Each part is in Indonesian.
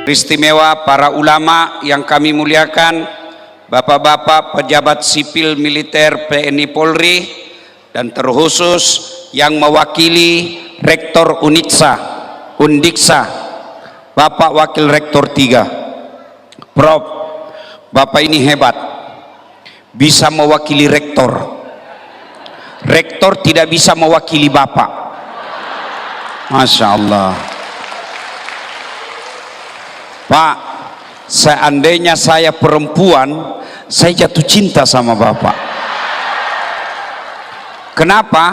Istimewa para ulama yang kami muliakan, bapak-bapak pejabat sipil militer TNI Polri, dan terkhusus yang mewakili Rektor Undiksa, Bapak Wakil Rektor 3. Prof, Bapak ini hebat, bisa mewakili Rektor. Rektor tidak bisa mewakili Bapak. Masya Allah. Pak, seandainya saya perempuan, saya jatuh cinta sama Bapak. Kenapa?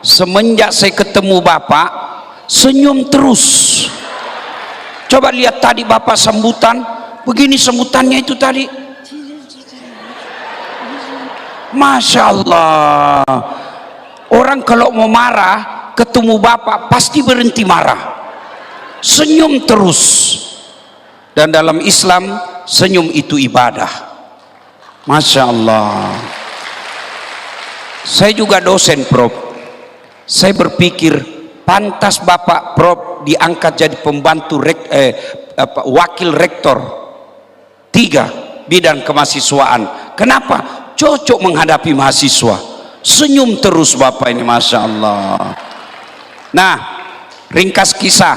Semenjak saya ketemu Bapak, senyum terus. Coba lihat tadi Bapak sambutan, begini sambutannya itu tadi. Masya Allah. Orang kalau mau marah, ketemu Bapak pasti berhenti marah. Senyum terus. Dan dalam Islam, senyum itu ibadah. Masya Allah. Saya juga dosen, Prof. Saya berpikir pantas Bapak Prof diangkat jadi pembantu wakil rektor 3 bidang kemahasiswaan. Kenapa? Cocok menghadapi mahasiswa. Senyum terus Bapak ini, Masya Allah. Nah, ringkas kisah,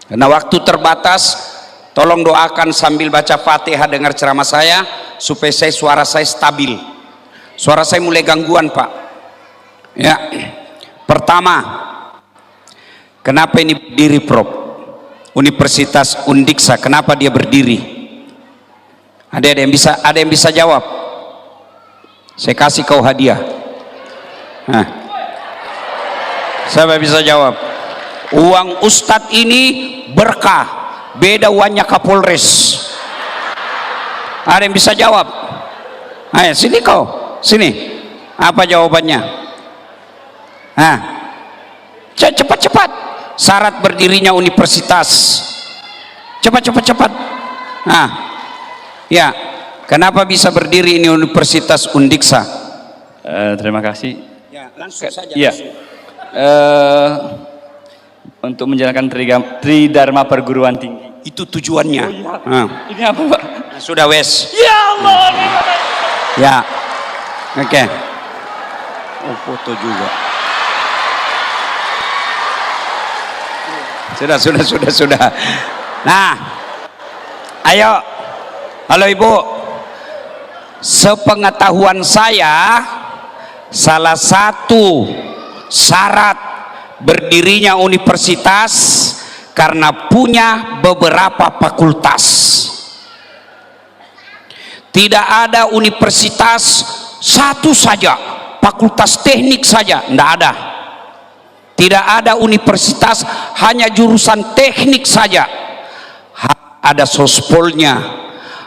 karena waktu terbatas, tolong doakan sambil baca Fatihah dengar ceramah saya, supaya suara saya stabil. Suara saya mulai gangguan, Pak. Ya. Pertama, kenapa ini berdiri, Prof? Universitas Undiksa, kenapa dia berdiri? Ada yang bisa jawab? Saya kasih kau hadiah. Nah. Siapa bisa jawab? Uang Ustadz ini berkah. Beda uangnya Kapolres. Ada yang bisa jawab? Ayo sini kau, sini. Apa jawabannya? Nah, cepat. Syarat berdirinya universitas. Cepat. Nah, ya. Kenapa bisa berdiri ini Universitas Undiksa? Terima kasih. Ya, langsung saja. Ya. Untuk menjalankan Tridharma Perguruan Tinggi. Itu tujuannya. Oh, iya. Ini apa, Pak? Sudah wes. Ya Allah. Ya. Oke. Oh, foto juga. Sudah. Nah, ayo. Halo Ibu. Sepengetahuan saya, salah satu syarat berdirinya universitas karena punya beberapa fakultas. Tidak ada universitas satu saja, fakultas teknik saja, tidak ada. Tidak ada universitas hanya jurusan teknik saja. Ada sospolnya,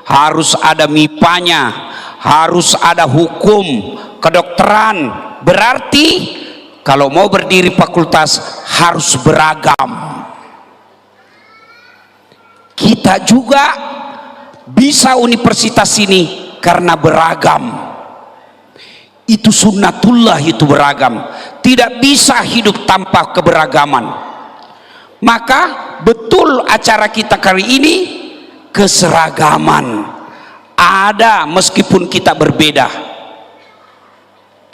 harus ada MIPA-nya, harus ada hukum, kedokteran. Berarti kalau mau berdiri fakultas harus beragam. Kita juga bisa universitas ini karena beragam. Itu sunnatullah, itu beragam. Tidak bisa hidup tanpa keberagaman. Maka betul acara kita kali ini, keseragaman ada meskipun kita berbeda.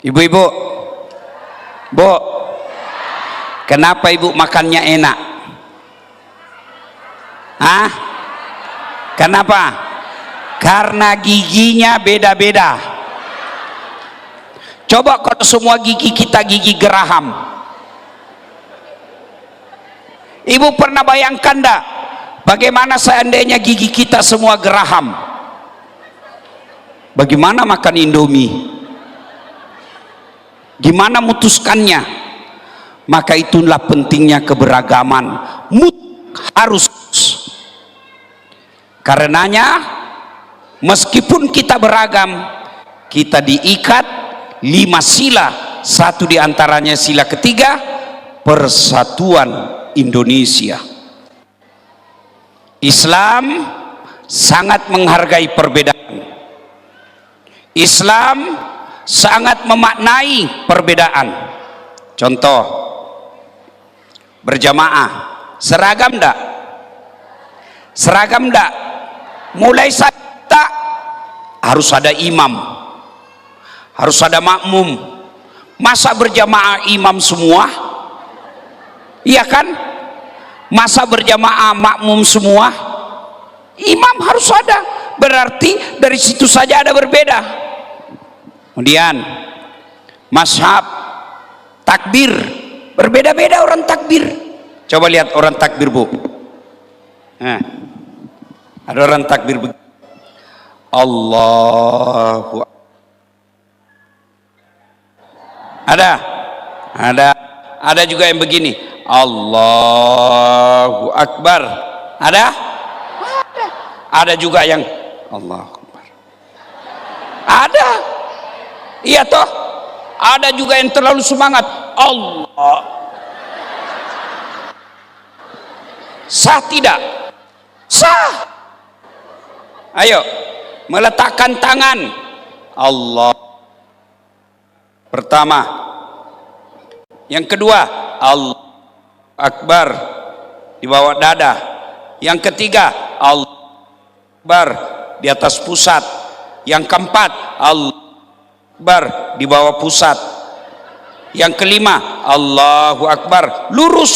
Ibu-ibu, Bu, kenapa Ibu makannya enak? Hah? Kenapa? Karena giginya beda-beda. Coba kalau semua gigi kita gigi geraham. Ibu pernah bayangkan enggak? Bagaimana seandainya gigi kita semua geraham? Bagaimana makan Indomie? Gimana mutuskannya? Maka itulah pentingnya keberagaman. Harus. Karenanya meskipun kita beragam, kita diikat 5 sila. Satu diantaranya sila ketiga, persatuan Indonesia. Islam sangat menghargai perbedaan. Islam sangat memaknai perbedaan. Contoh, berjamaah seragam enggak? Seragam enggak? Mulai saat kita harus ada imam, harus ada makmum. Masa berjamaah imam semua? Iya kan? Masa berjamaah makmum semua? Imam harus ada. Berarti dari situ saja ada berbeda. Kemudian mazhab takbir, berbeda-beda orang takbir. Coba lihat orang takbir, Bu. Nah, ada orang takbir begini. Allahu Akbar. Ada juga yang begini. Allahu Akbar. Ada juga yang Allahu Akbar. Ada. Iya toh? Ada juga yang terlalu semangat. Allah. Sah tidak? Sah. Ayo, meletakkan tangan. Allah. Pertama. Yang kedua, Allah Akbar di bawah dada. Yang ketiga, Allah Akbar di atas pusat. Yang keempat, Allah Akbar di bawah pusat. Yang kelima, Allahu Akbar lurus.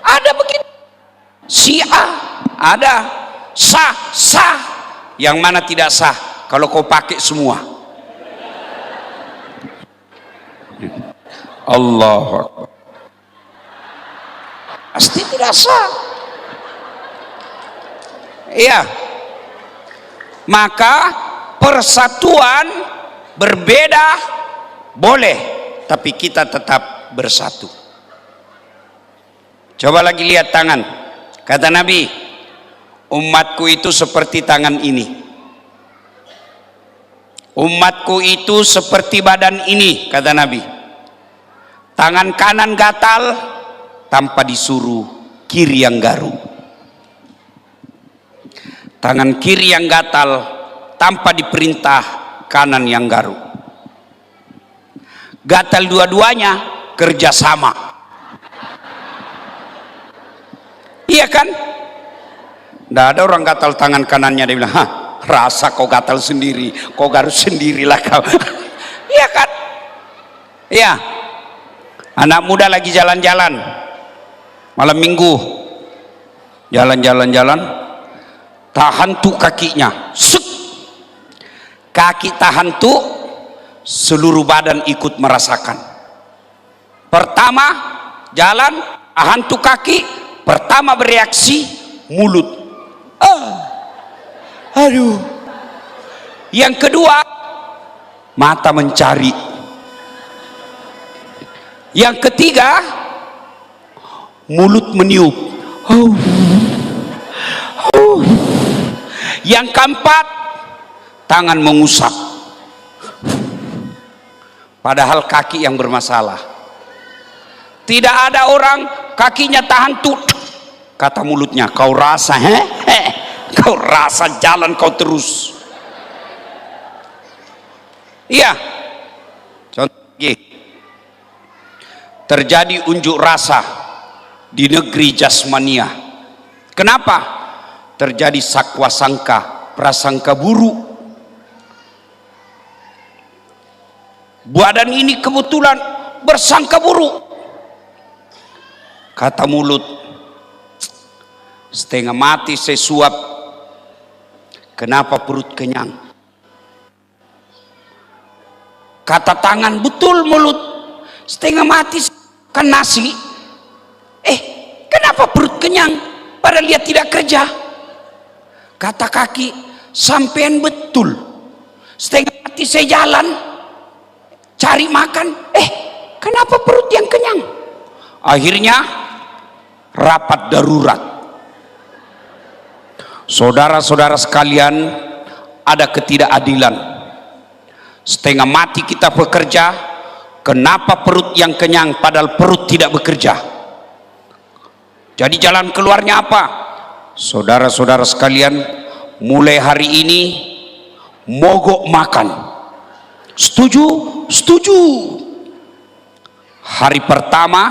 Ada begitu. Syiah ada. Sah. Yang mana tidak sah kalau kau pakai semua? Allahu Akbar. Pasti tidak sah. Iya. Maka persatuan berbeda boleh, tapi kita tetap bersatu. Coba lagi lihat tangan. Kata Nabi, umatku itu seperti tangan ini. Umatku itu seperti badan ini, kata Nabi. Tangan kanan gatal tanpa disuruh kiri yang garuk. Tangan kiri yang gatal tanpa diperintah kanan yang garuk. Gatal dua-duanya kerjasama. Iya kan? Nggak ada orang gatal tangan kanannya dia bilang, hah, rasa kau gatal sendiri, kau garuk sendirilah kau. Iya kan? Iya. Anak muda lagi jalan-jalan malam minggu, jalan-jalan, tahan tuh kakinya, sek. Kaki tahan tuh, seluruh badan ikut merasakan. Pertama jalan, tahan tuh kaki, pertama bereaksi mulut. Aduh. Yang kedua mata mencari. Yang ketiga mulut meniup. Yang keempat tangan mengusap. Padahal kaki yang bermasalah. Tidak ada orang kakinya tahan tuh, kata mulutnya, kau rasa kau rasa jalan kau terus. Iya. Contoh lagi. Terjadi unjuk rasa di negeri jasmania. Kenapa? Terjadi sakwa sangka, prasangka buruk. Badan ini kebetulan bersangka buruk. Kata mulut, setengah mati saya suap. Kenapa perut kenyang? Kata tangan, betul mulut, setengah mati kan nasi. Kenapa perut kenyang padahal dia tidak kerja? Kata kaki, sampean betul, setengah mati saya jalan cari makan, kenapa perut yang kenyang? Akhirnya rapat darurat. Saudara-saudara sekalian, ada ketidakadilan. Setengah mati kita bekerja, kenapa perut yang kenyang padahal perut tidak bekerja? Jadi jalan keluarnya apa? Saudara-saudara sekalian, mulai hari ini mogok makan. Setuju? Setuju. Hari pertama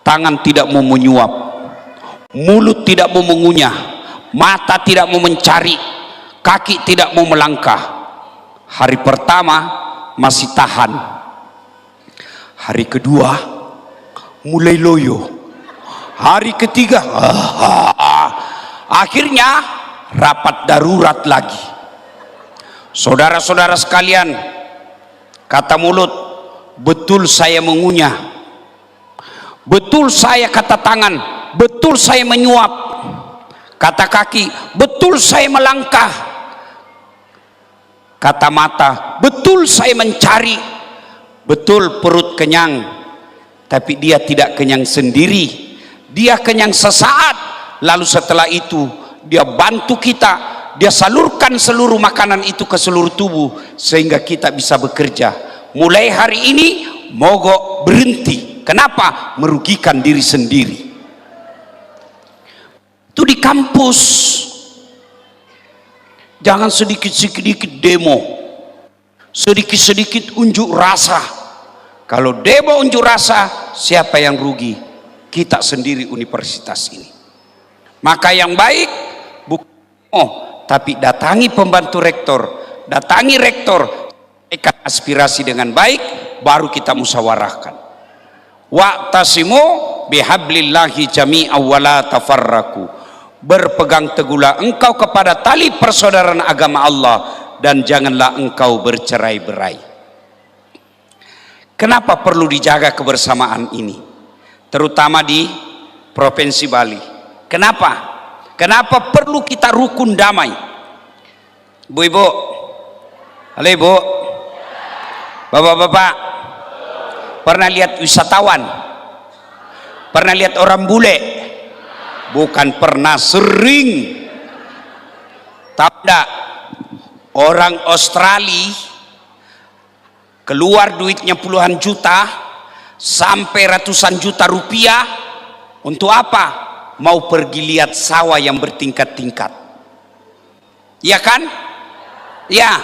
tangan tidak mau menyuap, mulut tidak mau mengunyah, mata tidak mau mencari, kaki tidak mau melangkah. Hari pertama masih tahan, hari kedua mulai loyo, hari ketiga akhirnya rapat darurat lagi. Saudara-saudara sekalian, kata mulut, betul saya mengunyah, betul saya kata tangan, betul saya menyuap, kata kaki, betul saya melangkah, kata mata, betul saya mencari, betul perut kenyang, tapi dia tidak kenyang sendiri, dia kenyang sesaat, lalu setelah itu dia bantu kita, dia salurkan seluruh makanan itu ke seluruh tubuh sehingga kita bisa bekerja. Mulai hari ini mogok berhenti. Kenapa? Merugikan diri sendiri. Itu di kampus. Jangan sedikit-sedikit demo, sedikit-sedikit unjuk rasa. Kalau demo unjuk rasa, siapa yang rugi? Kita sendiri universitas ini. Maka yang baik bukan tapi datangi pembantu rektor, datangi rektor, sampaikan aspirasi dengan baik, baru kita musyawarahkan. Wa'tasimu bihablillahi jami'an wa la tafarraqu. Berpegang teguhlah engkau kepada tali persaudaraan agama Allah dan janganlah engkau bercerai-berai. Kenapa perlu dijaga kebersamaan ini? Terutama di Provinsi Bali. Kenapa? Kenapa perlu kita rukun damai? Ibu-ibu, halo ibu, bapak-bapak, pernah lihat wisatawan? Pernah lihat orang bule? Bukan pernah, sering. Tahu enggak? Orang Australia keluar duitnya puluhan juta sampai ratusan juta rupiah untuk apa? Mau pergi lihat sawah yang bertingkat-tingkat, ya kan? Ya,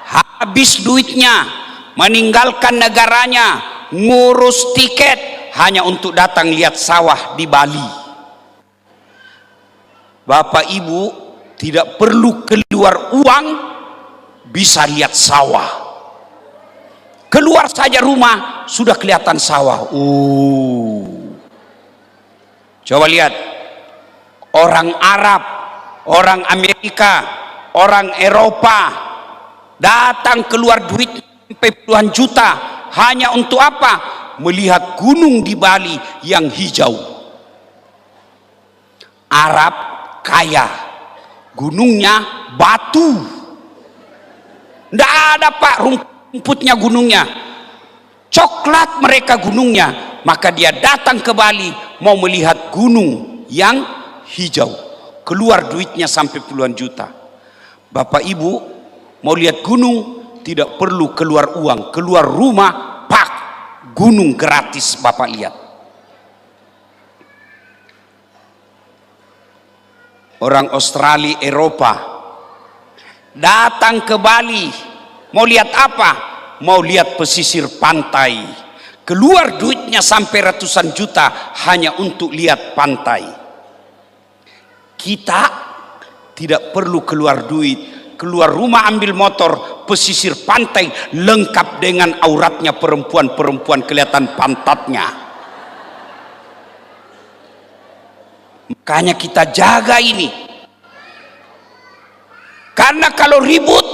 habis duitnya, meninggalkan negaranya, ngurus tiket hanya untuk datang lihat sawah di Bali. Bapak Ibu tidak perlu keluar uang, bisa lihat sawah. Keluar saja rumah sudah kelihatan sawah. Coba lihat, orang Arab, orang Amerika, orang Eropa datang keluar duit sampai puluhan juta hanya untuk apa? Melihat gunung di Bali yang hijau. Arab kaya, gunungnya batu, tidak ada pak rumputnya gunungnya, coklat mereka gunungnya. Maka dia datang ke Bali mau melihat gunung yang hijau, keluar duitnya sampai puluhan juta. Bapak Ibu mau lihat gunung tidak perlu keluar uang, keluar rumah, pak, gunung gratis Bapak lihat. Orang Australia, Eropa datang ke Bali mau lihat apa? Mau lihat pesisir pantai. Keluar duitnya sampai ratusan juta hanya untuk lihat pantai. Kita tidak perlu keluar duit, keluar rumah ambil motor, pesisir pantai lengkap dengan auratnya perempuan-perempuan, kelihatan pantatnya. Makanya kita jaga ini. Karena kalau ribut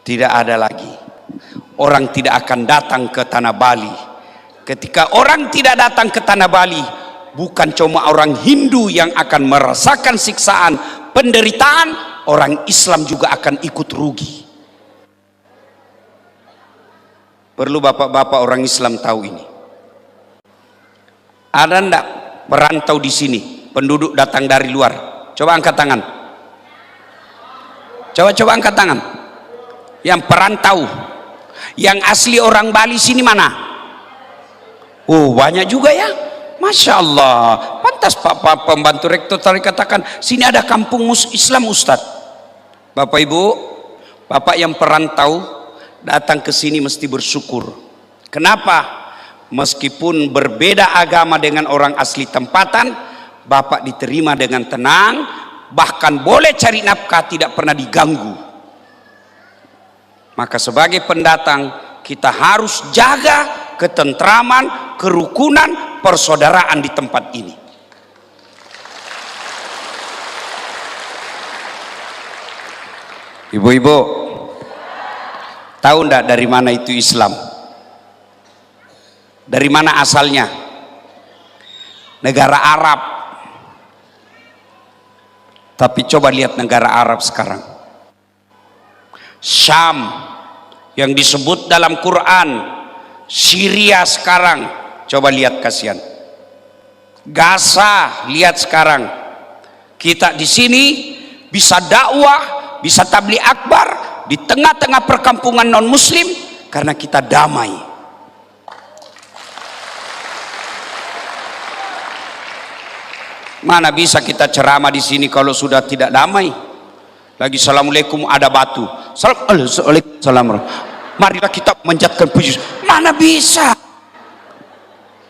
tidak ada lagi. Orang tidak akan datang ke tanah Bali. Ketika orang tidak datang ke tanah Bali, bukan cuma orang Hindu yang akan merasakan siksaan, penderitaan, orang Islam juga akan ikut rugi. Perlu bapak-bapak orang Islam tahu ini. Ada enggak perantau di sini, penduduk datang dari luar? Coba angkat tangan. Coba angkat tangan. Yang perantau. Yang asli orang Bali sini mana? Oh banyak juga ya, Masya Allah. Pantas Pak pembantu rektor tadi katakan sini ada kampung Islam Ustadz. Bapak Ibu, Bapak yang perantau datang ke sini mesti bersyukur. Kenapa? meskipun berbeda agama dengan orang asli tempatan, Bapak diterima dengan tenang, bahkan boleh cari nafkah, tidak pernah diganggu. Maka sebagai pendatang kita harus jaga ketentraman, kerukunan, persaudaraan di tempat ini. Ibu-ibu, tahu enggak dari mana itu Islam? Dari mana asalnya? Negara Arab. Tapi coba lihat negara Arab sekarang. Syam yang disebut dalam Quran, Syria sekarang, coba lihat kasihan. Gaza, lihat sekarang. Kita di sini bisa dakwah, bisa tabligh akbar di tengah-tengah perkampungan non muslim karena kita damai. Mana bisa kita ceramah di sini kalau sudah tidak damai? Lagi assalamualaikum ada batu. Assalamualaikum. Marilah kita menjatkan puji. Mana bisa?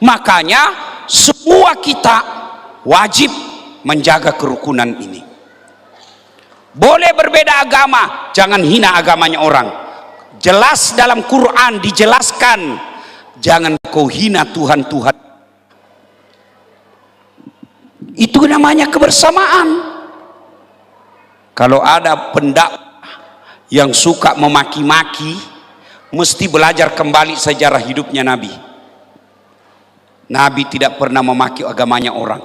Makanya semua kita wajib menjaga kerukunan ini. Boleh berbeda agama, jangan hina agamanya orang. Jelas dalam Quran dijelaskan, jangan kau hina Tuhan-Tuhan. Itu namanya kebersamaan. Kalau ada pendakwah yang suka memaki-maki, mesti belajar kembali sejarah hidupnya Nabi. Nabi tidak pernah memaki agamanya orang.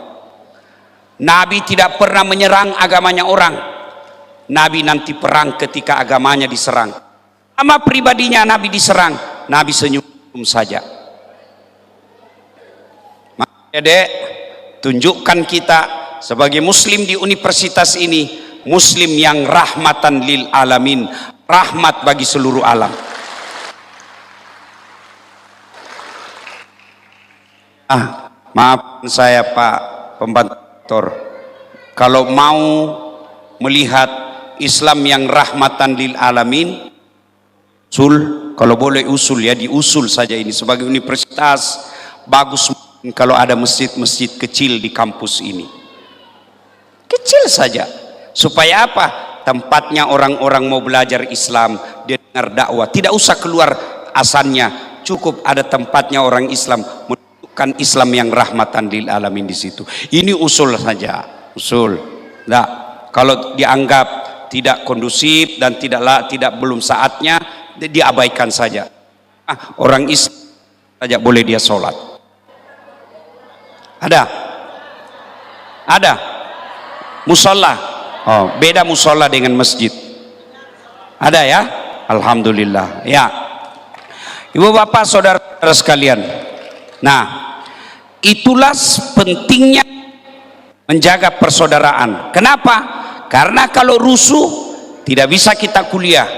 Nabi tidak pernah menyerang agamanya orang. Nabi nanti perang ketika agamanya diserang. Sama pribadinya Nabi diserang, Nabi senyum saja. Makanya dek, tunjukkan kita sebagai muslim di universitas ini, muslim yang rahmatan lil alamin, rahmat bagi seluruh alam. Maaf saya Pak Pembantu, kalau mau melihat Islam yang rahmatan lil alamin, kalau boleh usul ya, diusul saja ini sebagai universitas. Bagus kalau ada masjid-masjid kecil di kampus ini, kecil saja, supaya apa? Tempatnya orang-orang mau belajar Islam, dia dengar dakwah, tidak usah keluar asannya, cukup ada tempatnya orang Islam menunjukkan Islam yang rahmatan lil alamin di situ. Ini usul saja, usul. Nah, kalau dianggap tidak kondusif dan tidak belum saatnya, diabaikan saja. Orang Islam saja boleh dia sholat. Ada musola. Oh, beda musola dengan masjid. Ada ya? Alhamdulillah. Ya, ibu bapak saudara sekalian. Nah, itulah pentingnya menjaga persaudaraan. Kenapa? Karena kalau rusuh tidak bisa kita kuliah,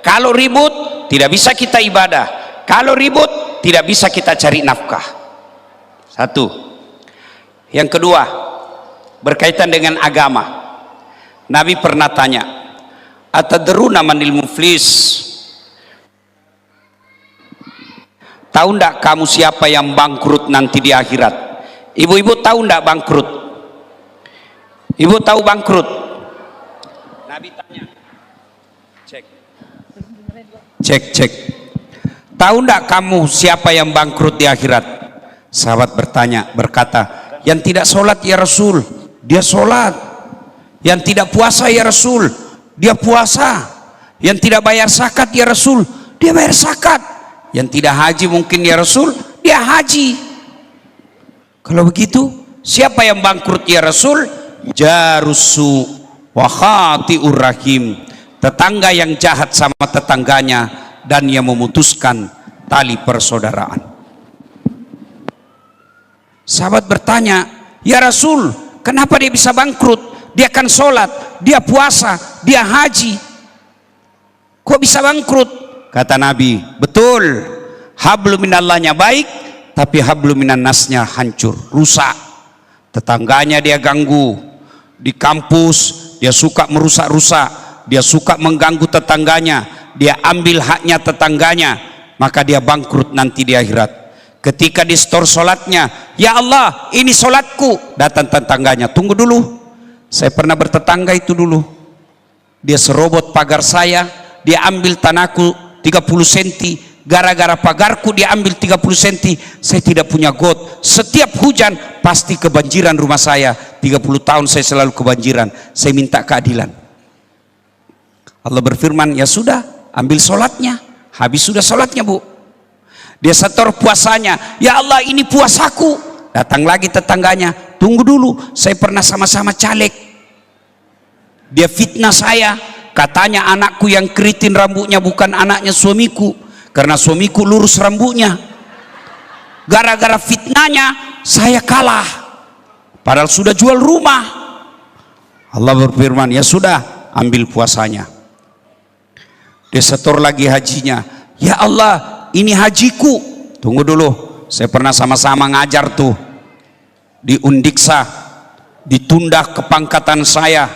kalau ribut tidak bisa kita ibadah, kalau ribut tidak bisa kita cari nafkah. Satu. Yang kedua, berkaitan dengan agama. Nabi pernah tanya, atadruna manil muflis? Tahu ndak kamu siapa yang bangkrut nanti di akhirat? Ibu-ibu tahu ndak bangkrut? Ibu tahu bangkrut? Nabi tanya, cek. Tahu ndak kamu siapa yang bangkrut di akhirat? Sahabat berkata, yang tidak sholat ya Rasul, dia sholat. Yang tidak puasa ya Rasul, dia puasa. Yang tidak bayar zakat ya Rasul, dia bayar zakat. Yang tidak haji mungkin ya Rasul, dia haji. Kalau begitu, siapa yang bangkrut ya Rasul? Jarusu wa khati'ur rahim, tetangga yang jahat sama tetangganya dan yang memutuskan tali persaudaraan. Sahabat bertanya, ya Rasul, kenapa dia bisa bangkrut? Dia kan sholat, dia puasa, dia haji, kok bisa bangkrut? Kata Nabi, betul, hablum minallahnya baik, tapi hablum minannasnya hancur, rusak. Tetangganya dia ganggu, di kampus dia suka merusak-rusak, dia suka mengganggu tetangganya, dia ambil haknya tetangganya, maka dia bangkrut nanti di akhirat. Ketika di store sholatnya, ya Allah ini sholatku, datang tetangganya, tunggu dulu, saya pernah bertetangga itu dulu, dia serobot pagar saya, dia ambil tanahku 30 cm, gara-gara pagarku dia ambil 30 cm, saya tidak punya got, setiap hujan pasti kebanjiran rumah saya, 30 tahun saya selalu kebanjiran, saya minta keadilan. Allah berfirman, ya sudah, ambil sholatnya, habis sudah sholatnya bu, dia setor puasanya, ya Allah ini puasaku, datang lagi tetangganya, tunggu dulu, saya pernah sama-sama caleg, dia fitnah saya, katanya anakku yang keriting rambutnya bukan anaknya suamiku, karena suamiku lurus rambutnya, gara-gara fitnahnya saya kalah, padahal sudah jual rumah. Allah berfirman, ya sudah, ambil puasanya. Dia setor lagi hajinya, ya Allah ini hajiku, tunggu dulu, saya pernah sama-sama ngajar tuh di Undiksa, ditunda kepangkatan saya,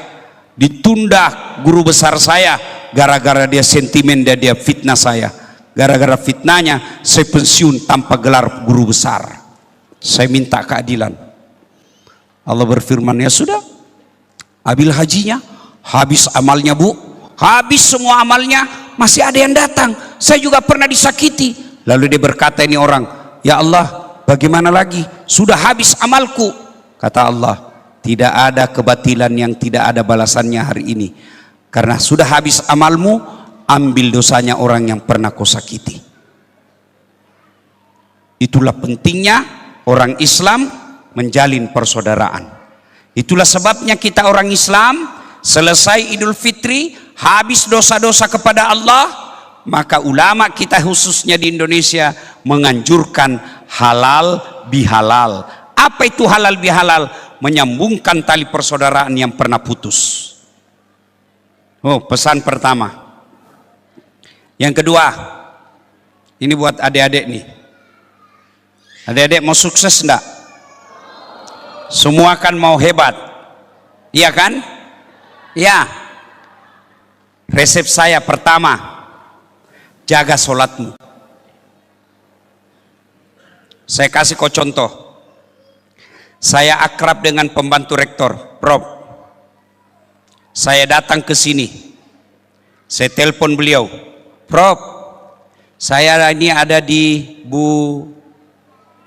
ditunda guru besar saya, gara-gara dia sentimen dan dia fitnah saya, gara-gara fitnahnya saya pensiun tanpa gelar guru besar, saya minta keadilan. Allah berfirman, ya sudah, ambil hajinya, habis amalnya bu, habis semua amalnya, masih ada yang datang, saya juga pernah disakiti. Lalu dia berkata ini orang, ya Allah bagaimana lagi, sudah habis amalku. Kata Allah, tidak ada kebatilan yang tidak ada balasannya hari ini, karena sudah habis amalmu, ambil dosanya orang yang pernah kau sakiti. Itulah pentingnya orang Islam menjalin persaudaraan. Itulah sebabnya kita orang Islam selesai Idul Fitri, habis dosa-dosa kepada Allah, maka ulama kita khususnya di Indonesia menganjurkan halal bihalal. Apa itu halal bihalal? Menyambungkan tali persaudaraan yang pernah putus. Oh, pesan pertama. Yang kedua, ini buat adik-adik nih. Adik-adik mau sukses enggak? Semua kan mau hebat, iya kan? Ya. Resep saya pertama, jaga sholatmu. Saya kasih kau contoh. Saya akrab dengan pembantu rektor, Prof. Saya datang ke sini, saya telepon beliau, Prof, saya ini ada di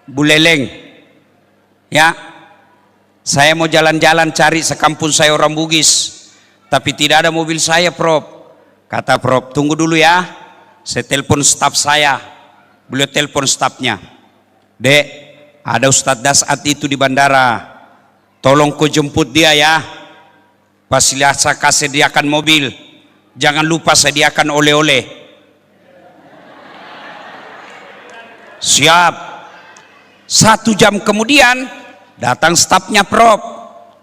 Buleleng, ya, saya mau jalan-jalan cari sekampung saya orang Bugis, tapi tidak ada mobil saya, Prof. Kata Prof, tunggu dulu ya, saya telepon staf saya. Beliau telepon stafnya, Dek, ada Ustadz Dasat itu di bandara, tolong kau jemput dia ya, pasti saya kasih sediakan mobil, jangan lupa sediakan oleh-oleh. Siap. 1 jam kemudian datang stafnya, Prof,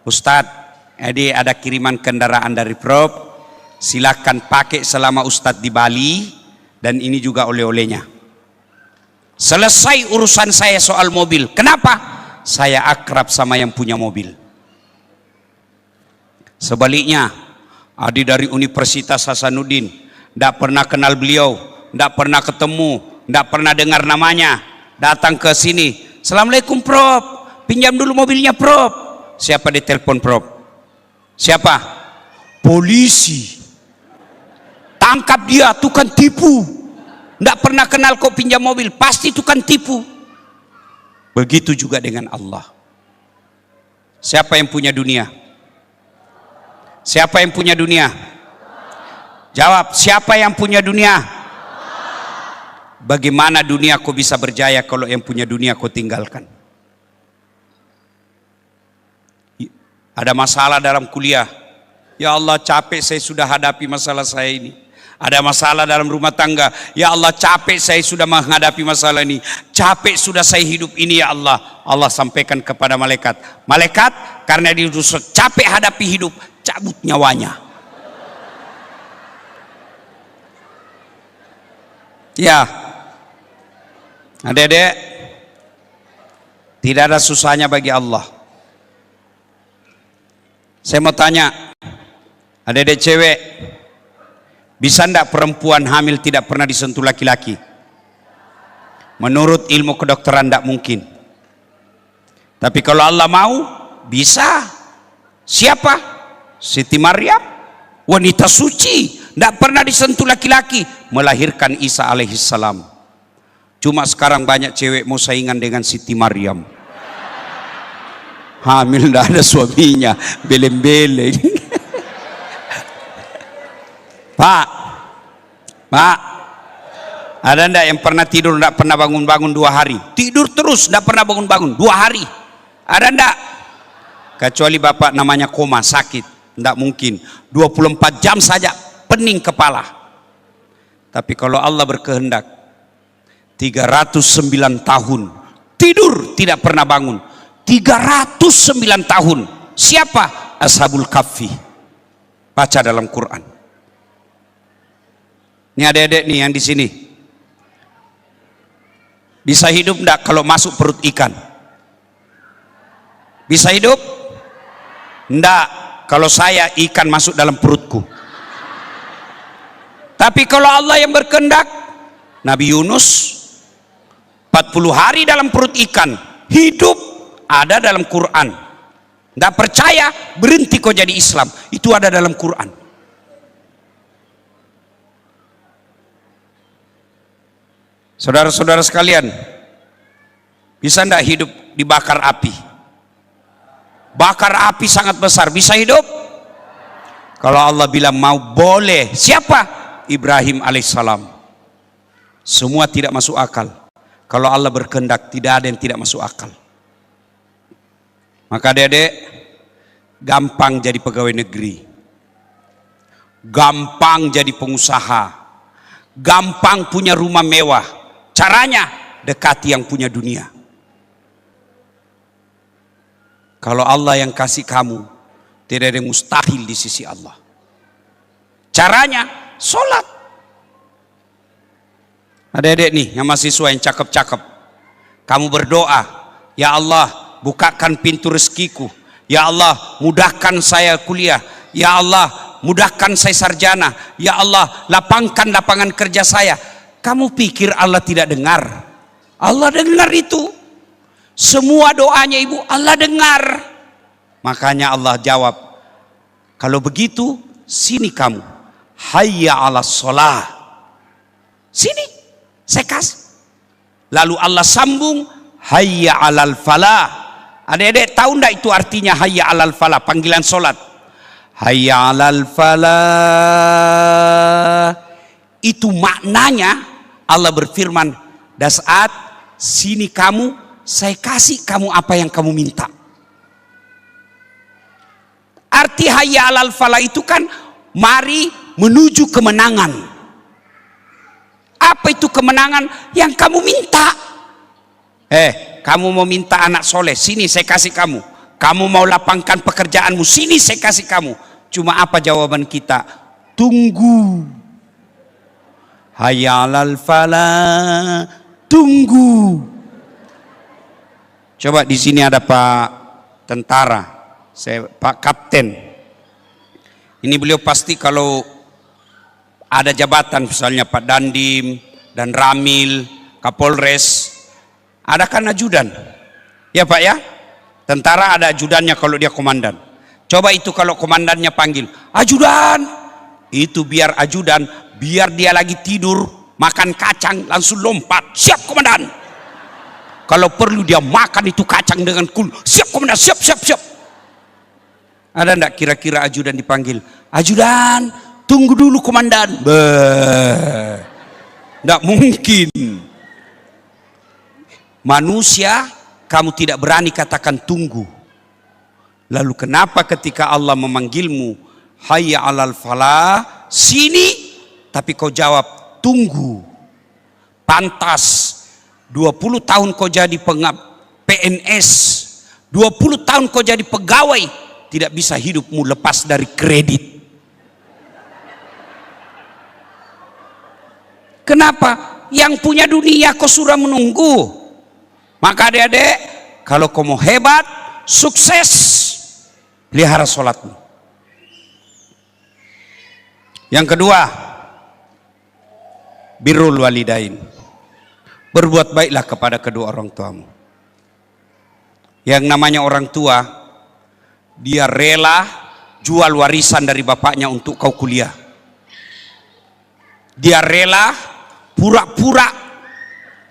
Ustadz, jadi ada kiriman kendaraan dari Prof, silakan pakai selama Ustadz di Bali, dan ini juga oleh-olehnya. Selesai urusan saya soal mobil. Kenapa? Saya akrab sama yang punya mobil. Sebaliknya, adik dari Universitas Hasanuddin, tidak pernah kenal beliau, tidak pernah ketemu, tidak pernah dengar namanya, datang ke sini, Assalamualaikum Prof, pinjam dulu mobilnya Prof. Siapa ditelepon Prof? Siapa? Polisi. Tangkap dia, tukang tipu. Tidak pernah kenal kok pinjam mobil, pasti tukang tipu. Begitu juga dengan Allah. Siapa yang punya dunia? Siapa yang punya dunia? Jawab, siapa yang punya dunia? Bagaimana dunia kau bisa berjaya kalau yang punya dunia kau tinggalkan? Ada masalah dalam kuliah, ya Allah capek saya sudah hadapi masalah saya ini. Ada masalah dalam rumah tangga, ya Allah capek saya sudah menghadapi masalah ini, capek sudah saya hidup ini ya Allah. Allah sampaikan kepada malaikat, malaikat karena dia sudah capek hadapi hidup, cabut nyawanya. Ya, adik-adik, tidak ada susahnya bagi Allah. Saya mau tanya, adik-adik cewek, bisa enggak perempuan hamil tidak pernah disentuh laki-laki? Menurut ilmu kedokteran tidak mungkin. Tapi kalau Allah mau, bisa. Siapa? Siti Maryam, wanita suci, tidak pernah disentuh laki-laki, melahirkan Isa alaihissalam. Cuma sekarang banyak cewek mau saingan dengan Siti Maryam. Hamil tidak ada suaminya, beleng-beleng. Pak, ada ndak yang pernah tidur ndak pernah bangun-bangun 2 hari? Tidur terus ndak pernah bangun-bangun 2 hari. Ada ndak? Kecuali bapak namanya koma, sakit, ndak mungkin. 24 jam saja pening kepala. Tapi kalau Allah berkehendak, 309 tahun tidur tidak pernah bangun. 309 tahun. Siapa? Ashabul Kahfi. Baca dalam Quran. Ini adik-adik nih yang di sini. Bisa hidup enggak kalau masuk perut ikan? Bisa hidup? Enggak kalau saya ikan masuk dalam perutku. Tapi kalau Allah yang berkehendak, Nabi Yunus 40 hari dalam perut ikan, hidup, ada dalam Quran. Enggak percaya, berhenti kau jadi Islam. Itu ada dalam Quran. Saudara-saudara sekalian, bisa enggak hidup dibakar api? Bakar api sangat besar, bisa hidup? Kalau Allah bilang mau, boleh. Siapa? Ibrahim alaihissalam. Semua tidak masuk akal. Kalau Allah berkehendak, tidak ada yang tidak masuk akal. Maka adik-adik, gampang jadi pegawai negeri, gampang jadi pengusaha, gampang punya rumah mewah. Caranya, dekati yang punya dunia. Kalau Allah yang kasih kamu, tidak ada yang mustahil di sisi Allah. Caranya, sholat. Adik-adik nih, yang mahasiswa yang cakep-cakep, kamu berdoa, ya Allah, bukakan pintu rezekiku. Ya Allah, mudahkan saya kuliah. Ya Allah, mudahkan saya sarjana. Ya Allah, lapangkan lapangan kerja saya. Kamu pikir Allah tidak dengar? Allah dengar itu. Semua doanya ibu Allah dengar. Makanya Allah jawab, kalau begitu sini kamu, hayya ala sholah. Sini, saya kasih. Lalu Allah sambung, hayya alal falah. Adik-adik tahu enggak itu artinya hayya alal falah, panggilan solat? Hayya alal falah. Itu maknanya Allah berfirman, dasat sini kamu, saya kasih kamu apa yang kamu minta. Arti hayya alal falah itu kan mari menuju kemenangan. Apa itu kemenangan? Yang kamu minta. Kamu mau minta anak soleh, sini saya kasih kamu. Kamu mau lapangkan pekerjaanmu, sini saya kasih kamu. Cuma apa jawaban kita? Tunggu. Hayya alal falah, tunggu. Coba di sini ada Pak tentara, Pak Kapten. Ini beliau pasti kalau ada jabatan, misalnya Pak Dandim dan Ramil, Kapolres, ada kan ajudan, ya Pak ya. Tentara ada ajudannya kalau dia komandan. Coba itu kalau komandannya panggil, ajudan, itu biar ajudan, biar dia lagi tidur makan kacang langsung lompat, siap komandan. Kalau perlu dia makan itu kacang dengan kul, siap komandan, siap. Ada enggak kira-kira ajudan dipanggil, ajudan tunggu dulu komandan? Enggak mungkin. Manusia kamu tidak berani katakan tunggu. Lalu kenapa ketika Allah memanggilmu hayya alal falah, sini, tapi kau jawab tunggu? Pantas 20 tahun kau jadi PNS, 20 tahun kau jadi pegawai, tidak bisa hidupmu lepas dari kredit. Kenapa? Yang punya dunia kau sudah menunggu. Maka adik-adik, kalau kau mau hebat, sukses, pelihara sholatmu. Yang kedua, birrul walidain, Berbuat baiklah kepada kedua orang tuamu. Yang namanya orang tua, dia rela jual warisan dari bapaknya untuk kau kuliah. Dia rela pura-pura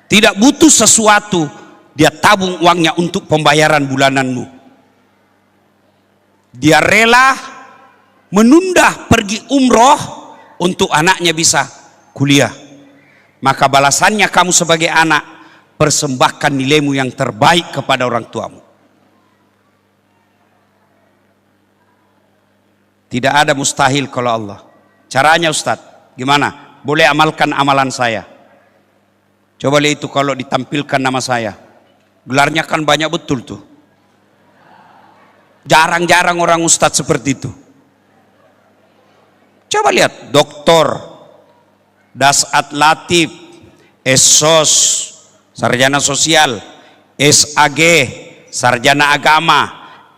tidak butuh sesuatu, dia tabung uangnya untuk pembayaran bulananmu. Dia rela menunda pergi umroh untuk anaknya bisa kuliah. Maka balasannya kamu sebagai anak, persembahkan nilaimu yang terbaik kepada orang tuamu. Tidak ada mustahil kalau Allah. Caranya Ustadz, gimana? Boleh amalkan amalan saya. Coba lihat itu kalau ditampilkan nama saya. Gelarnya kan banyak betul tuh. Jarang-jarang orang Ustadz seperti itu. Coba lihat, Doktor Dasat Latif, SOS, Sarjana Sosial, SAG, Sarjana Agama,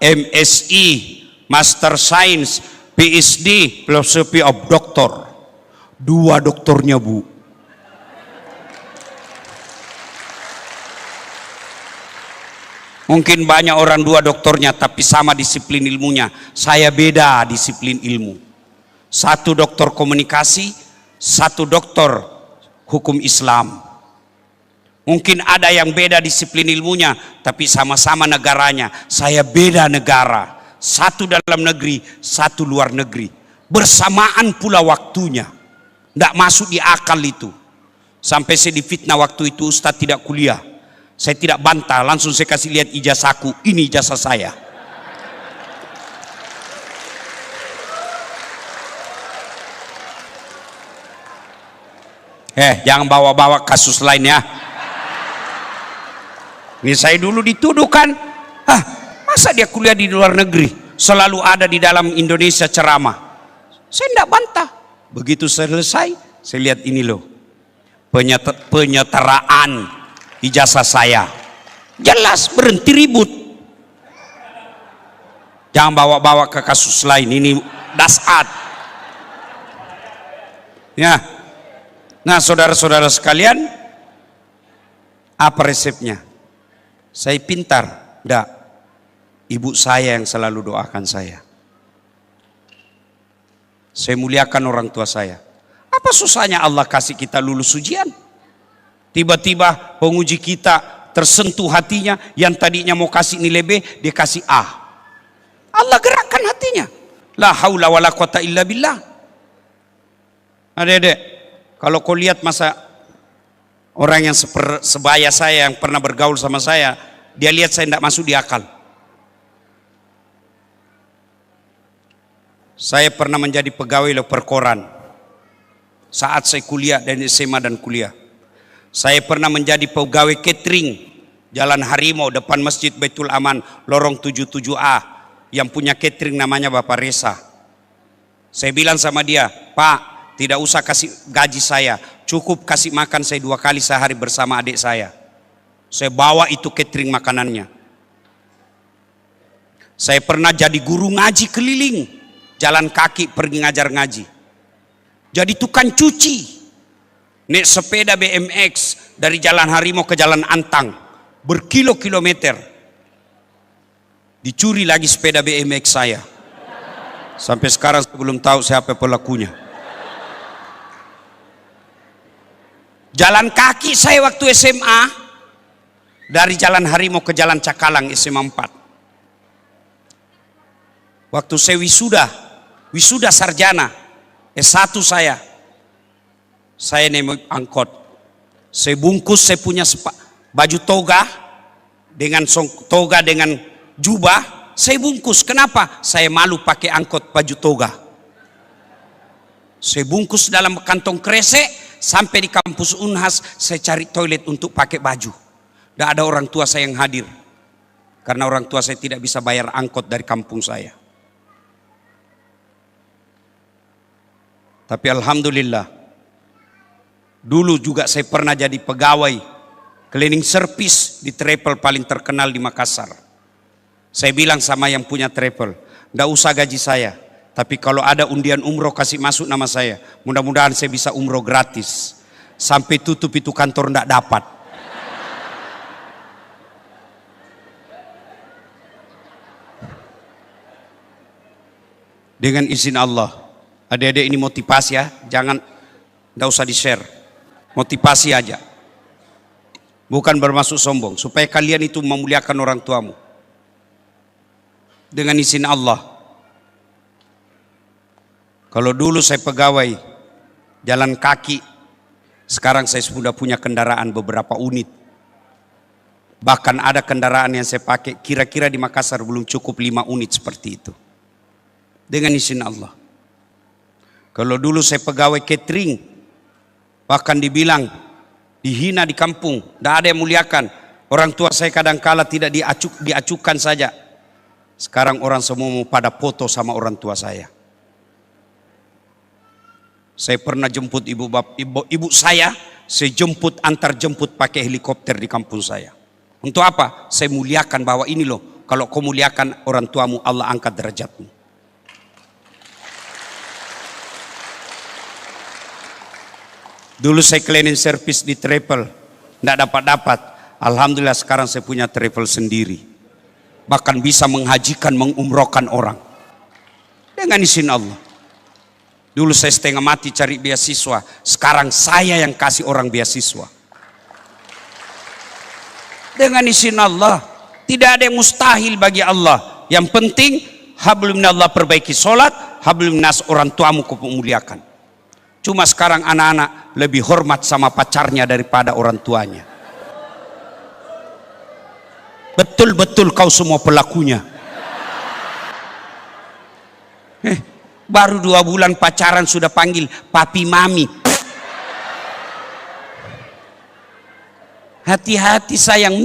MSI, Master Science, PhD, Philosophy of Doctor. 2 doktornya, Bu. Mungkin banyak orang 2 doktornya tapi sama disiplin ilmunya. Saya beda disiplin ilmu. 1 doktor komunikasi, 1 doktor hukum Islam. Mungkin ada yang beda disiplin ilmunya tapi sama-sama negaranya. Saya beda negara. 1 dalam negeri, 1 luar negeri. Bersamaan pula waktunya. Tidak masuk di akal itu. Sampai saya difitnah waktu itu, Ustadz tidak kuliah. Saya tidak bantah, langsung saya kasih lihat ijazahku. Ini ijazah saya. Jangan bawa-bawa kasus lain ya. Ini saya dulu dituduhkan, masa dia kuliah di luar negeri, selalu ada di dalam Indonesia ceramah. Saya tidak bantah. Begitu selesai, saya lihat ini loh, penyetaraan ijazah saya. Jelas, berhenti ribut. Jangan bawa-bawa ke kasus lain, ini dasat. Ya. Nah, saudara-saudara sekalian, apa resepnya? Saya pintar? Enggak. Ibu saya yang selalu doakan saya. Saya muliakan orang tua saya. Apa susahnya Allah kasih kita lulus ujian? Tiba-tiba penguji kita tersentuh hatinya, yang tadinya mau kasih nilai B, dia kasih A. Allah gerakkan hatinya. La haula wala quwata illa billah. Adik-adik, kalau kau lihat masa orang yang sebaya saya, yang pernah bergaul sama saya, dia lihat saya tidak masuk di akal. Saya pernah menjadi pegawai loper koran saat saya kuliah dan SMA dan kuliah. Saya pernah menjadi pegawai catering Jalan Harimau depan Masjid Baitul Aman, lorong 77A, yang punya catering namanya Bapak Reza. Saya bilang sama dia, Pak, tidak usah kasih gaji saya, cukup kasih makan saya 2 kali sehari bersama adik saya. Saya bawa itu catering makanannya. Saya pernah jadi guru ngaji keliling, jalan kaki pergi ngajar ngaji. Jadi tukang cuci. Naik sepeda BMX dari Jalan Harimau ke Jalan Antang, berkilo-kilometer. Dicuri lagi sepeda BMX saya. Sampai sekarang saya belum tahu siapa pelakunya. Jalan kaki saya waktu SMA, dari Jalan Harimau ke Jalan Cakalang SMA 4. Waktu saya wisuda sarjana S1 saya naik angkot. Saya bungkus, saya punya baju toga dengan jubah, saya bungkus. Kenapa? Saya malu pakai angkot baju toga. Saya bungkus dalam kantong kresek, sampai di kampus Unhas saya cari toilet untuk pakai baju. Tidak ada orang tua saya yang hadir, karena orang tua saya tidak bisa bayar angkot dari kampung saya. Tapi alhamdulillah, dulu juga saya pernah jadi pegawai cleaning service di travel paling terkenal di Makassar. Saya bilang sama yang punya travel, tidak usah gaji saya, tapi kalau ada undian umroh kasih masuk nama saya. Mudah-mudahan saya bisa umroh gratis. Sampai tutup itu kantor tidak dapat. Dengan izin Allah. Adik-adik ini motivasi ya, jangan, tidak usah di-share. Motivasi aja. Bukan bermaksud sombong, supaya kalian itu memuliakan orang tuamu. Dengan izin Allah. Kalau dulu saya pegawai jalan kaki, sekarang saya sudah punya kendaraan beberapa unit. Bahkan ada kendaraan yang saya pakai kira-kira di Makassar belum cukup 5 unit seperti itu. Dengan izin Allah. Kalau dulu saya pegawai catering, bahkan dibilang dihina di kampung, tidak ada yang muliakan. Orang tua saya kadang-kala tidak diacukan saja. Sekarang orang semua mau pada foto sama orang tua saya. Saya pernah jemput ibu saya jemput antar jemput pakai helikopter di kampung saya. Untuk apa? Saya muliakan bahwa ini loh, kalau kau muliakan orang tuamu, Allah angkat derajatmu. Dulu saya cleaning service di travel, tidak dapat. Alhamdulillah sekarang saya punya travel sendiri. Bahkan bisa menghajikan, mengumrohkan orang. Dengan izin Allah. Dulu saya setengah mati cari beasiswa, sekarang saya yang kasih orang beasiswa. Dengan izin Allah. Tidak ada yang mustahil bagi Allah. Yang penting, hablum minallah, perbaiki sholat, hablum minas orang tuamu kau muliakan. Cuma sekarang anak-anak lebih hormat sama pacarnya daripada orang tuanya. Betul-betul kau semua pelakunya. Baru 2 bulan pacaran sudah panggil papi mami. Hati-hati sayang.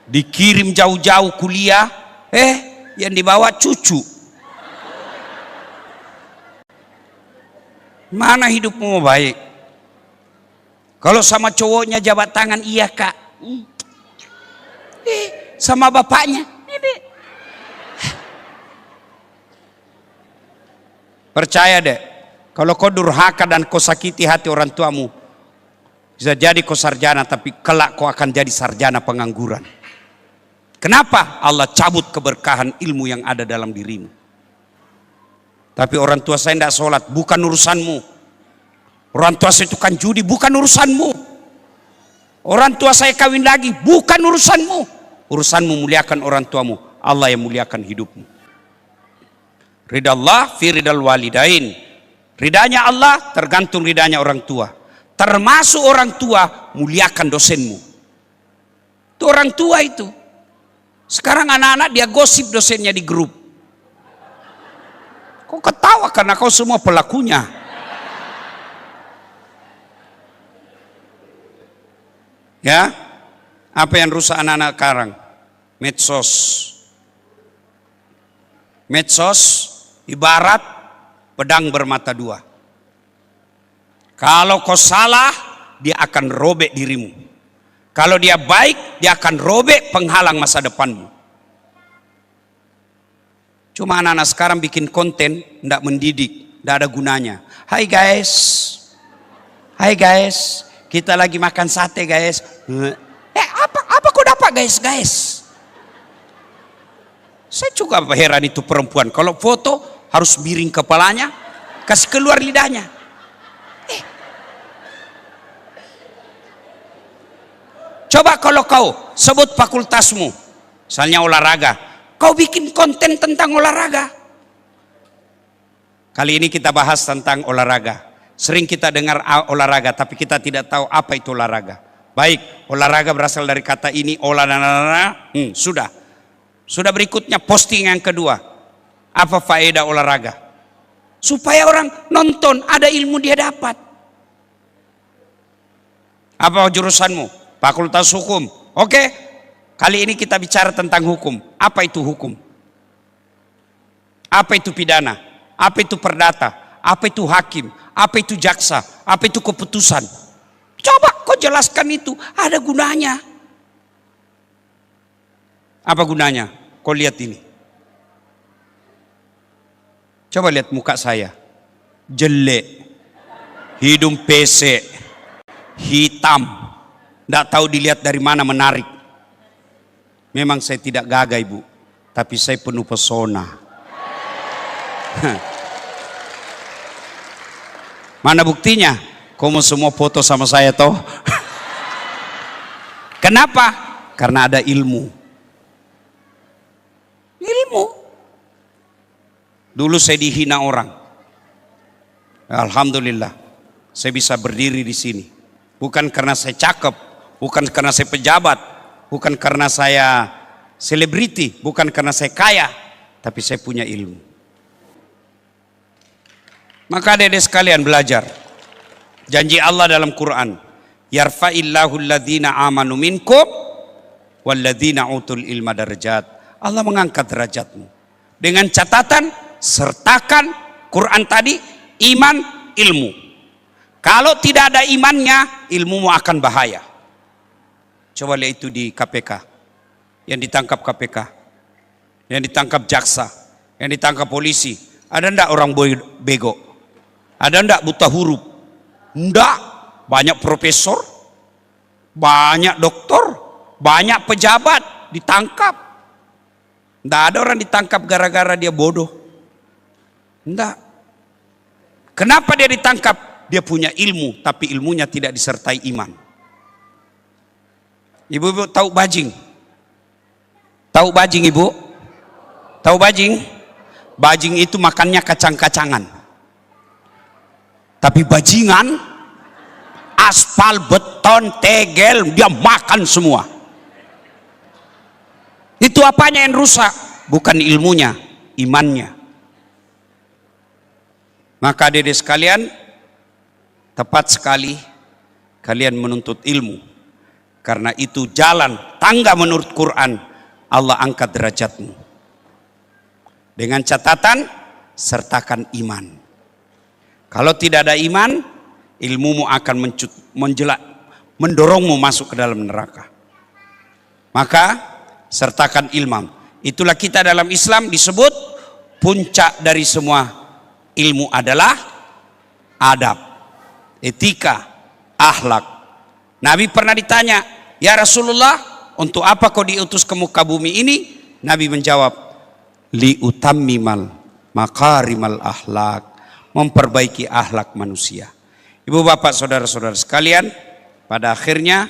Dikirim jauh-jauh kuliah, yang dibawa cucu. Mana hidupmu baik? Kalau sama cowoknya jabat tangan, iya kak. Sama bapaknya, percaya deh, kalau kau durhaka dan kau sakiti hati orang tuamu, bisa jadi kau sarjana, tapi kelak kau akan jadi sarjana pengangguran. Kenapa? Allah cabut keberkahan ilmu yang ada dalam dirimu. Tapi orang tua saya tidak sholat, bukan urusanmu. Orang tua saya tukang judi, bukan urusanmu. Orang tua saya kawin lagi, bukan urusanmu. Urusanmu muliakan orang tuamu, Allah yang muliakan hidupmu. Ridha Allah fi ridal walidain. Ridanya Allah tergantung ridanya orang tua. Termasuk orang tua, muliakan dosenmu. Itu orang tua itu. Sekarang anak-anak dia gosip dosennya di grup. Kau ketawa karena kau semua pelakunya. Ya, apa yang rusak anak-anak sekarang? Medsos. Medsos ibarat pedang bermata dua. Kalau kau salah, dia akan robek dirimu. Kalau dia baik, dia akan robek penghalang masa depanmu. Cuma anak-anak sekarang bikin konten tidak mendidik, tidak ada gunanya. Hai guys, kita lagi makan sate guys. Apa kau dapat guys? Saya juga heran itu perempuan. Kalau foto harus miring kepalanya, kasih keluar lidahnya. Coba kalau kau sebut fakultasmu, misalnya olahraga. Kau bikin konten tentang olahraga. Kali ini kita bahas tentang olahraga. Sering kita dengar olahraga, tapi kita tidak tahu apa itu olahraga. Baik, olahraga berasal dari kata ini, sudah. Sudah berikutnya posting yang kedua. Apa faedah olahraga? Supaya orang nonton, ada ilmu dia dapat. Apa jurusanmu? Fakultas Hukum. Oke. Kali ini kita bicara tentang hukum. Apa itu hukum? Apa itu pidana? Apa itu perdata? Apa itu hakim? Apa itu jaksa? Apa itu keputusan? Coba kau jelaskan itu. Ada gunanya. Apa gunanya? Kau lihat ini. Coba lihat muka saya. Jelek. Hidung pesek. Hitam. Tidak tahu dilihat dari mana menarik. Memang saya tidak gagah ibu. tapi saya penuh pesona. Mana buktinya? Kamu semua foto sama saya toh? Kenapa? Karena ada ilmu. Ilmu. Dulu saya dihina orang. Alhamdulillah, saya bisa berdiri di sini. Bukan karena saya cakep, bukan karena saya pejabat, bukan karena saya selebriti, bukan karena saya kaya, tapi saya punya ilmu. Maka adik-adik sekalian belajar. Janji Allah dalam Quran, yarfa'illahu alladhina amanu minkum walladhina utul ilma darajat. Allah mengangkat derajatmu. Dengan catatan, sertakan Quran tadi, iman, ilmu. Kalau tidak ada imannya, ilmumu akan bahaya. Coba lihat itu di KPK. Yang ditangkap KPK, yang ditangkap jaksa, yang ditangkap polisi. Ada ndak orang bego? Ada ndak buta huruf? Ndak. Banyak profesor, banyak doktor, banyak pejabat ditangkap. Ndak ada orang ditangkap gara-gara dia bodoh. Ndak. Kenapa dia ditangkap? Dia punya ilmu, tapi ilmunya tidak disertai iman. Ibu-ibu tahu bajing? Tahu bajing, ibu? Tahu bajing? Bajing itu makannya kacang-kacangan. Tapi bajingan, aspal, beton, tegel, dia makan semua. Itu apanya yang rusak? Bukan ilmunya, imannya. Maka adik-adik sekalian, tepat sekali kalian menuntut ilmu. Karena itu jalan, tangga menurut Quran, Allah angkat derajatmu. Dengan catatan, sertakan iman. Kalau tidak ada iman, ilmumu akan mendorongmu masuk ke dalam neraka. Maka, sertakan ilmu. Itulah kita dalam Islam disebut puncak dari semua ilmu adalah adab, etika, akhlak. Nabi pernah ditanya, ya Rasulullah, untuk apa kau diutus ke muka bumi ini? Nabi menjawab, liutammimal makarimal akhlak, memperbaiki akhlak manusia. Ibu bapak saudara-saudara sekalian, pada akhirnya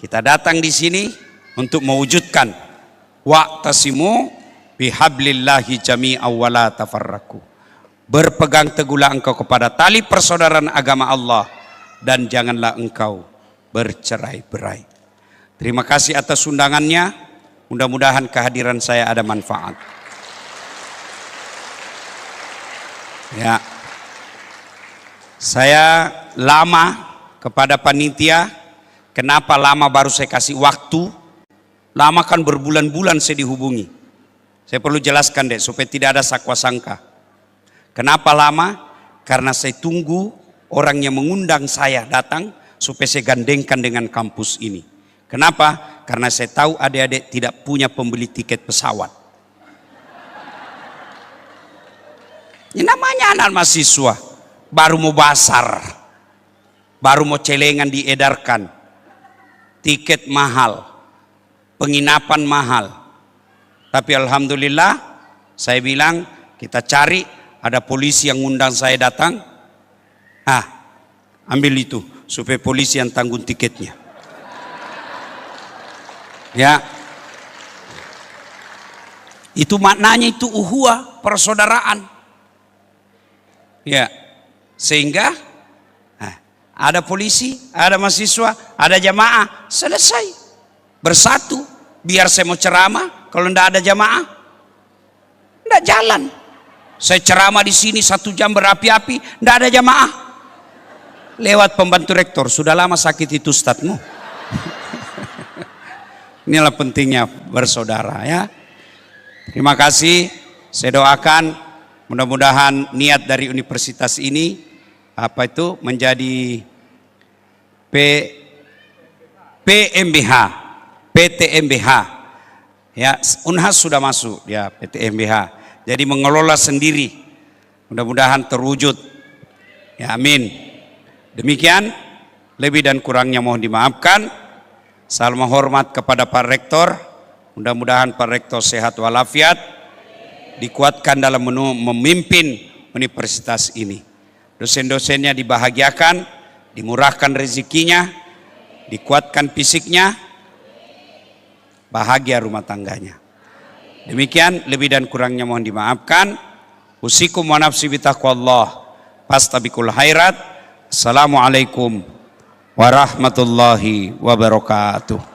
kita datang di sini untuk mewujudkan wa'tasimu bihablillahi jami'an wa la tafarraqu. Berpegang teguhlah engkau kepada tali persaudaraan agama Allah dan janganlah engkau bercerai-berai. Terima kasih atas undangannya. Mudah-mudahan kehadiran saya ada manfaat. Ya. Saya lama kepada panitia. Kenapa lama baru saya kasih waktu? Lama kan berbulan-bulan saya dihubungi. Saya perlu jelaskan deh supaya tidak ada sakwa sangka. Kenapa lama? Karena saya tunggu orang yang mengundang saya datang supaya saya gandengkan dengan kampus ini. Kenapa? Karena saya tahu adik-adik tidak punya pembeli tiket pesawat. Ini namanya anak mahasiswa, baru mau basar, baru mau celengan diedarkan, tiket mahal, penginapan mahal. Tapi alhamdulillah, saya bilang kita cari, ada polisi yang ngundang saya datang, ambil itu supaya polisi yang tanggung tiketnya. Ya, itu maknanya itu uhuwah, persaudaraan. Ya, sehingga ada polisi, ada mahasiswa, ada jamaah, selesai, bersatu. Biar saya mau ceramah, kalau tidak ada jamaah, tidak jalan. Saya ceramah di sini 1 jam berapi-api, tidak ada jamaah. Lewat pembantu rektor, sudah lama sakit itu ustadzmu. Inilah pentingnya bersaudara ya. Terima kasih. Saya doakan mudah-mudahan niat dari universitas ini menjadi PMBH, PTMBH. Ya, Unhas sudah masuk ya PTMBH. Jadi mengelola sendiri. Mudah-mudahan terwujud. Ya, amin. Demikian, lebih dan kurangnya mohon dimaafkan. Salam hormat kepada Pak Rektor. Mudah-mudahan Pak Rektor sehat walafiat, dikuatkan dalam memimpin universitas ini. Dosen-dosennya dibahagiakan, dimurahkan rezekinya, dikuatkan fisiknya, bahagia rumah tangganya. Demikian, lebih dan kurangnya mohon dimaafkan. Usikum wa nafsi bitaqwallah. Fastabiqul khairat. Assalamualaikum warahmatullahi wabarakatuh.